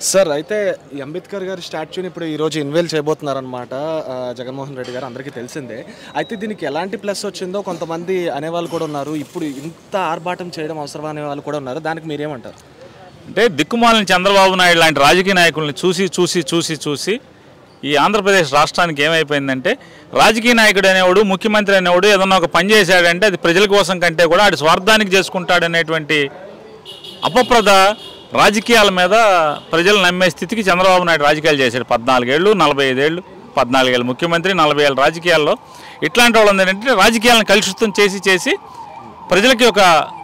Sir అయితే అంబేద్కర్ గారి స్టాచ్యూని ఇప్పుడు ఈరోజు ఇన్వేల్ చేయబోతున్నారనమాట జగన్మోహన్ రెడ్డి గారు, అందరికీ తెలిసిందే. అయితే దీనికి ఎలాంటి ప్లస్ వచ్చిందో కొంతమంది అనేవాళ్ళు కూడా ఉన్నారు. ఇప్పుడు ఇంత ఆర్భాటం చేయడం అవసరం అనేవాళ్ళు కూడా ఉన్నారు. దానికి మీరేమంటారు? అంటే దిక్కుమాలిన చంద్రబాబు నాయుడు లాంటి రాజకీయ నాయకుల్ని చూసి ఈ ఆంధ్రప్రదేశ్ రాష్ట్రానికి ఏమైపోయిందంటే, రాజకీయ నాయకుడు అనేవాడు, ముఖ్యమంత్రి అనేవాడు ఏదన్నా ఒక పని చేశాడంటే అది ప్రజల కోసం కంటే కూడా ఆడి స్వార్థానికి చేసుకుంటాడనేటువంటి అపప్రద రాజకీయాల మీద ప్రజలు నమ్మే స్థితికి చంద్రబాబు నాయుడు రాజకీయాలు చేశాడు. 14 ఏళ్ళు, 45 ఏళ్ళు, 14 ఏళ్ళు ముఖ్యమంత్రి, 40 ఏళ్ళ రాజకీయాల్లో ఇట్లాంటి వాళ్ళు ఏంటంటే రాజకీయాలను కలుషితం చేసి ప్రజలకి ఒక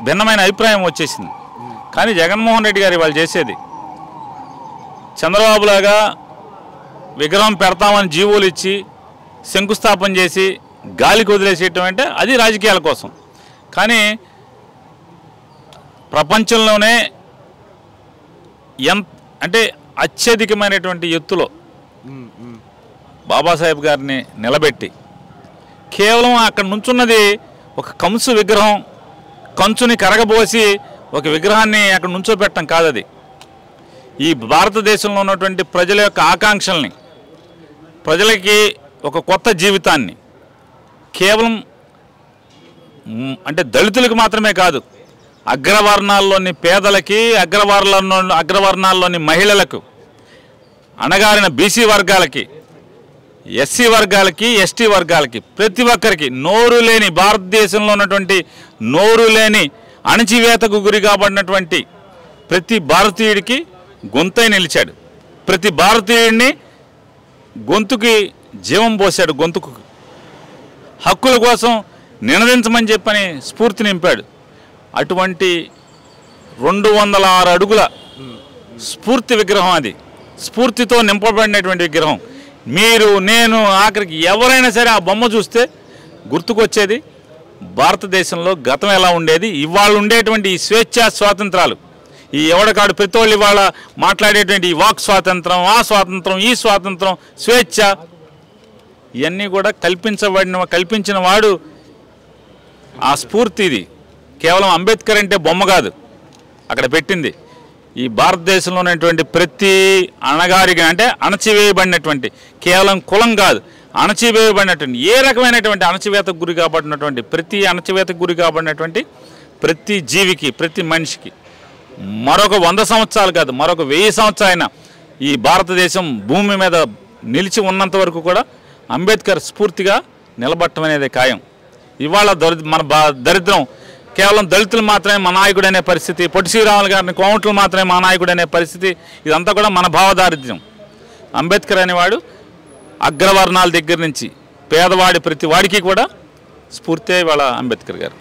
భిన్నమైన అభిప్రాయం వచ్చేసింది. కానీ జగన్మోహన్ రెడ్డి గారు వాళ్ళు చేసేది చంద్రబాబులాగా విగ్రహం పెడతామని జీవోలు ఇచ్చి శంకుస్థాపన చేసి గాలికి వదిలేసేయటం అంటే అది రాజకీయాల కోసం. కానీ ప్రపంచంలోనే అంటే అత్యధికమైనటువంటి ఎత్తులో బాబాసాహెబ్ గారిని నిలబెట్టి కేవలం అక్కడ నుంచున్నది ఒక కంసు విగ్రహం, కంచుని కరగబోసి ఒక విగ్రహాన్ని అక్కడ నుంచోబెట్టడం కాదది. ఈ భారతదేశంలో ఉన్నటువంటి ప్రజల యొక్క ఆకాంక్షల్ని, ప్రజలకి ఒక కొత్త జీవితాన్ని కేవలం అంటే దళితులకు మాత్రమే కాదు, అగ్రవర్ణాల్లోని పేదలకి, అగ్రవర్ణాల్లోని మహిళలకు, అణగారిన బీసీ వర్గాలకి, ఎస్సీ వర్గాలకి, ఎస్టీ వర్గాలకి, ప్రతి ఒక్కరికి నోరు లేని, భారతదేశంలో ఉన్నటువంటి నోరు లేని అణచివేతకు గురి కాబడినటువంటి ప్రతి భారతీయుడికి గొంతై నిలిచాడు. ప్రతి భారతీయుడిని గొంతుకి జీవం పోశాడు. గొంతుకు హక్కుల కోసం నినదించమని చెప్పని స్ఫూర్తి నింపాడు. అటువంటి 206 అడుగుల స్ఫూర్తి విగ్రహం, అది స్ఫూర్తితో నింపబడినటువంటి విగ్రహం. మీరు, నేను, ఆఖరికి ఎవరైనా సరే ఆ బొమ్మ చూస్తే గుర్తుకొచ్చేది భారతదేశంలో గతం ఎలా ఉండేది, ఇవాళ ఉండేటువంటి ఈ స్వేచ్ఛా స్వాతంత్రాలు, ఈ ఎవడకాడు ప్రతోళ్ళు ఇవాళ మాట్లాడేటువంటి ఈ వాక్ స్వాతంత్రం, ఆ స్వాతంత్రం, ఈ స్వాతంత్రం, స్వేచ్ఛ, ఇవన్నీ కూడా కల్పించిన వాడు ఆ స్ఫూర్తి. ఇది కేవలం అంబేద్కర్ అంటే బొమ్మ కాదు అక్కడ పెట్టింది. ఈ భారతదేశంలో ఉన్నటువంటి ప్రతి అణగారిగా అంటే అణచివేయబడినటువంటి, కేవలం కులం కాదు, అణచివేయబడినటువంటి ఏ రకమైనటువంటి అణచివేతకు గురి కాబడినటువంటి ప్రతి జీవికి, ప్రతి మనిషికి మరొక 100 సంవత్సరాలు కాదు, మరొక 1000 సంవత్సరాలైనా ఈ భారతదేశం భూమి మీద నిలిచి ఉన్నంత వరకు కూడా అంబేద్కర్ స్ఫూర్తిగా నిలబడటం అనేది ఖాయం. ఇవాళ మన దరిద్రం కేవలం దళితులు మాత్రమే మా నాయకుడు అనే పరిస్థితి, పొట్టి శ్రీరాములు గారిని కోమట్లు మాత్రమే మా నాయకుడు అనే పరిస్థితి, ఇదంతా కూడా మన భావదారిద్ర్యం. అంబేద్కర్ అనేవాడు అగ్రవర్ణాల దగ్గర నుంచి పేదవాడి ప్రతి వాడికి కూడా స్ఫూర్తే ఇవాళ అంబేద్కర్ గారు.